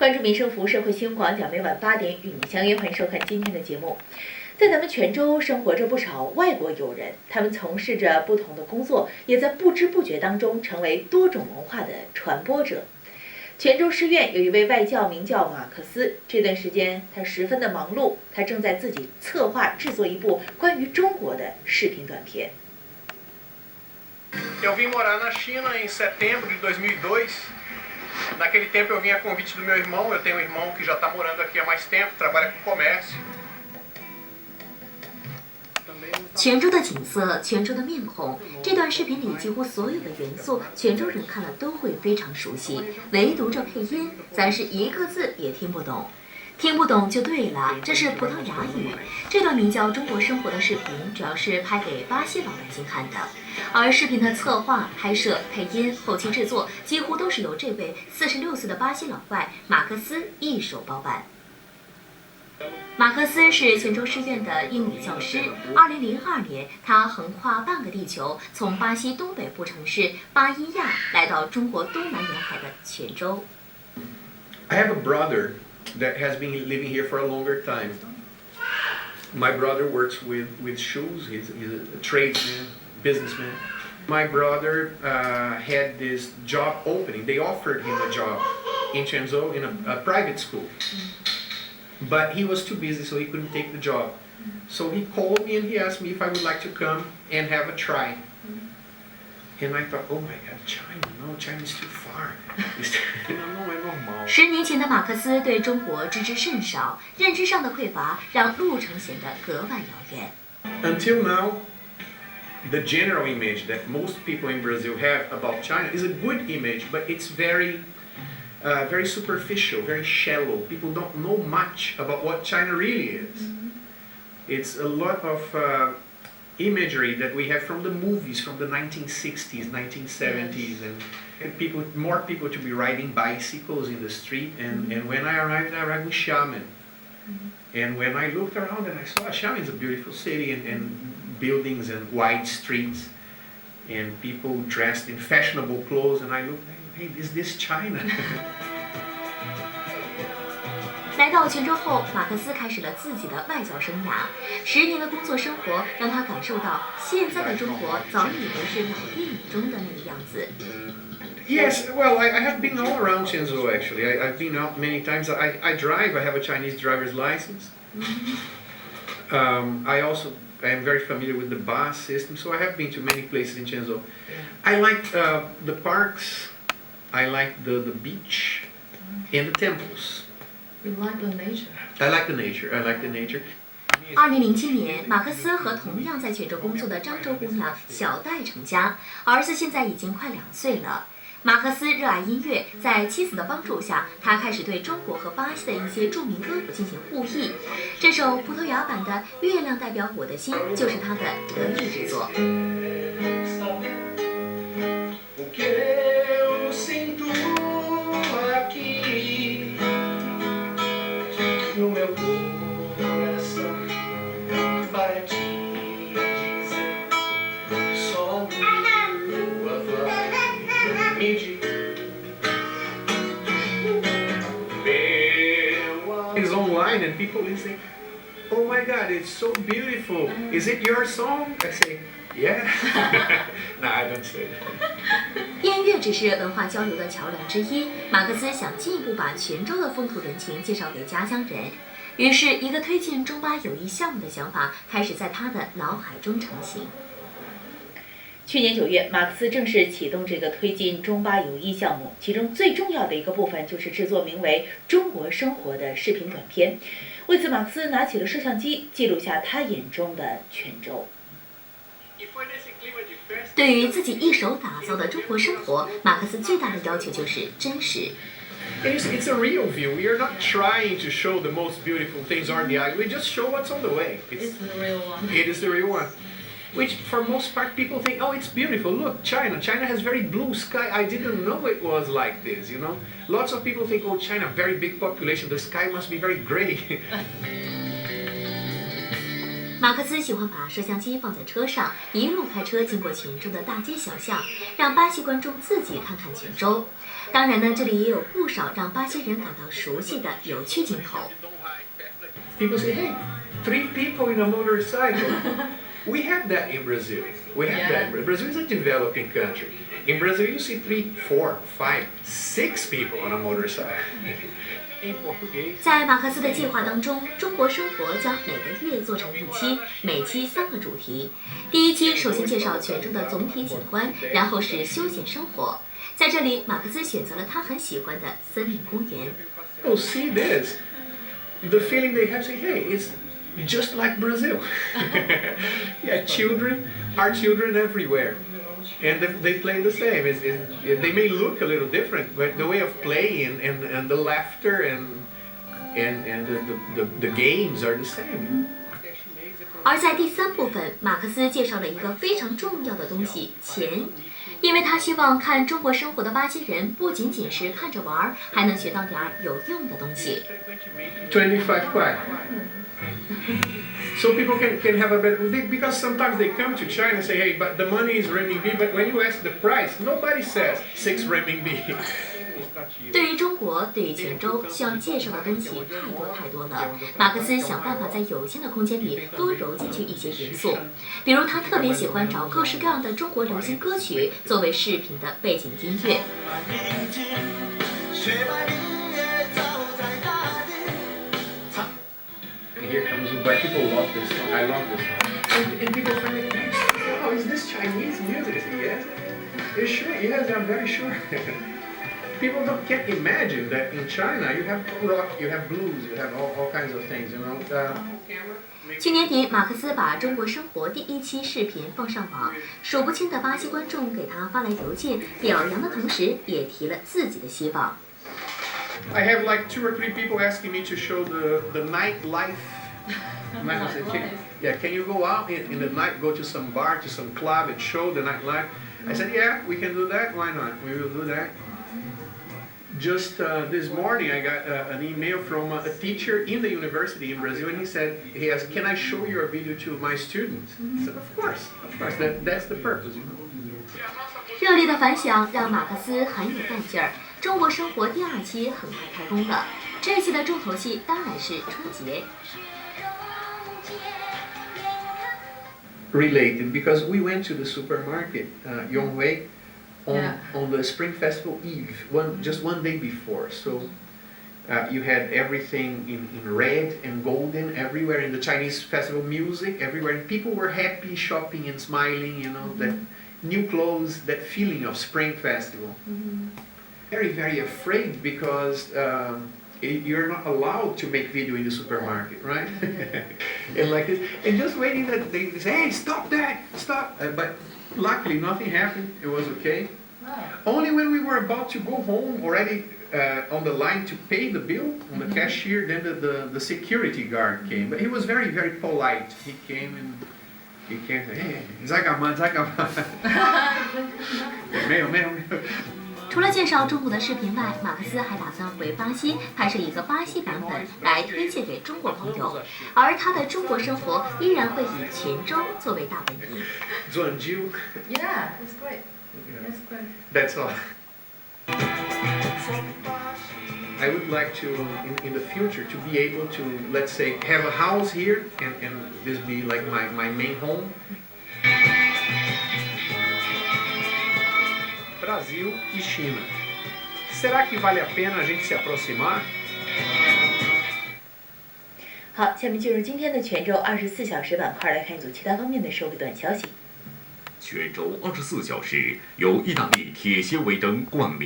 关注民生服务社会新闻广角，每晚8点与您相约，欢迎收看今天的节目。在咱们泉州生活着不少外国友人，他们从事着不同的工作，也在不知不觉当中成为多种文化的传播者。泉州师院有一位外教名叫马克思，这段时间他十分的忙碌，他正在自己策划制作一部关于中国的视频短片。Eu vim morar na China em setembro de 2002. Naquele tempo eu vim a convite do meu irmão. Eu tenho um irmão que já está morando aqui há mais tempo, trabalha com comércio. 泉州的景色，泉州的面孔，这段视频里几乎所有的元素，泉州人看了都会非常熟悉，唯独这配音，咱是一个字也听不懂。听不懂就对了，这是葡萄牙语。这段名叫《中国生活》的视频，主要是拍给巴西老百姓看的，而视频的策划、拍摄、配音、后期制作，几乎都是由这位46岁的巴西老外马克思一手包办。马克思是泉州师院的英语教师。2002年，他横跨半个地球，从巴西东北部城市巴伊亚来到中国东南沿海的泉州。I have a brother that has been living here for a longer time. My brother works with shoes. He's a tradesman, businessman. My brother had this job opening. They offered him a job in Quanzhou in a private school. But he was too busy, so he couldn't take the job. So he called me and he asked me if I would like to come and have a try. And I thought, oh my God, China? No, China is too far. Não é normal. 10年前的马克思对中国知之甚少，认知上的匮乏让路程显得格外遥远。 Until now, the general image that most people in Brazil have about China is a good image, but it's very superficial, very shallow. People don't know much about what China really is. It's a lot of imagery that we have from the movies from the 1960s, 1970s, and more people to be riding bicycles in the street. And when I arrived in Xiamen. And when I looked around and I saw Xiamen is a beautiful city and buildings and wide streets and people dressed in fashionable clothes, and I looked, hey, is this China? 来到泉州后，马克思开始了自己的外教生涯。10年的工作生活让他感受到，现在的中国早已不是老电影中的那个样子。Yes, well, I have been all around Quanzhou actually. I've been out many times. I drive. I have a Chinese driver's license. I am very familiar with the bus system, so I have been to many places in Quanzhou. I like the parks. I like the beach and the temples. You like the nature? I like the nature. I like the nature. 2007年，马克思和同样在泉州工作的漳州姑娘小戴成家，儿子现在已经快2岁了。马克思热爱音乐，在妻子的帮助下，他开始对中国和巴西的一些著名歌手进行互译。这首葡萄牙版的《月亮代表我的心》就是他的得意之作。Is online and people will say, "Oh my God, it's so beautiful. Is it your song?" I say, "Yeah." No, I don't say that. 音乐只是文化交流的桥梁之一。马克思想进一步把泉州的风土人情介绍给家乡人，于是，一个推进中巴友谊项目的想法开始在他的脑海中成型。去年9月，马克思正式启动这个推进中巴友谊项目，其中最重要的一个部分就是制作名为《中国生活》的视频短片。为此，马克思拿起了摄像机，记录下他眼中的泉州。对于自己一手打造的中国生活，马克思最大的要求就是真实。It's a real view. We are not trying to show the most beautiful things on the eye. We just show what's on the way. It's the real one. It is the real one. Which, for most part, people think, oh, it's beautiful. Look, China. China has very blue sky. I didn't know it was like this, you know. Lots of people think, oh, China, very big population. The sky must be very gray. 马克思喜欢把摄像机放在车上，一路开车经过泉州的大街小巷，让巴西观众自己看看泉州。当然呢，这里也有不少让巴西人感到熟悉的有趣镜头。People say, "Hey, 3 people in a motorcycle." We have that in Brazil. We have that. Brazil is a developing country. In Brazil, you see 3, 4, 5, 6 people on a motorcycle. 在马克思的计划当中，中国生活将每个月做成1期，每期3个主题。第1期首先介绍泉州的总体景观，然后是休闲生活。在这里，马克思选择了他很喜欢的森林公园。Oh, see this. The feeling they have, say, hey, it's just like Brazil. Yeah, our children everywhere. And they play the same. They may look a little different, but the way of playing and the laughter and the games are the same. 而在第3部分，马克思介绍了一个非常重要的东西——钱，因为他希望看中国生活的巴西人不仅仅是看着玩，还能学到点有用的东西。25 quid. So people can have a better, because sometimes they come to China and say, hey, but the money is renminbi, but when you ask the price, nobody says 6 renminbi. 对于中国，对于泉州，需要介绍的东西太多了。马克思想办法在有限的空间里多揉进去一些元素，比如他特别喜欢找各式各样的中国流行歌曲作为视频的背景音乐。Here comes but people love this song. I love this song. And people find it, oh, is this Chinese music? I say, yes. You're sure? Yes, I'm very sure. People can't imagine that in China you have rock, you have blues, you have all kinds of things, you know. 去年底，马克思把中国生活第1期视频放上网，数不清的巴西观众给他发来邮件，表扬的同时，也提了自己的希望。I have like 2 or 3 people asking me to show the nightlife. I said, can you go out in the night, go to some bar, to some club and show the nightlife? I said, yeah, we can do that. Why not? We will do that. Just this morning, I got an email from a teacher in the university in Brazil, and he asked, can I show your video to my students? I said, of course, that's the purpose. 热烈的反响让马克思很有干劲儿。中国生活第2期很快开工了，这期的重头戏当然是春节。Related, because we went to the supermarket, Yonghui, on the Spring Festival Eve, just one day before. So you had everything in red and golden everywhere, in the Chinese festival music everywhere, and people were happy, shopping and smiling, you know, that new clothes, that feeling of Spring Festival. Very, very afraid because you're not allowed to make video in the supermarket, right? And like this, and just waiting that they say, hey, stop that, stop. But luckily nothing happened, it was okay. Wow. Only when we were about to go home, already on the line to pay the bill, on the cashier, then the security guard came. But he was very, very polite. He came and said, hey, Zagaman. 除了介绍中国的视频外，马克思还打算回巴西拍摄一个巴西版本来推荐给中国朋友，而他的中国生活依然会以泉州作为大本营。Yeah, that's great. That's great. That's all. I would like to, in the future, to be able to, let's say, have a house here, and this be like my main home. Brasil e China. Será que vale a pena a gente se aproximar? 好，下面进入今天的泉州24小时板块，来看一组其他方面的社会短消息。泉州24小时由意大利铁纤维灯冠名。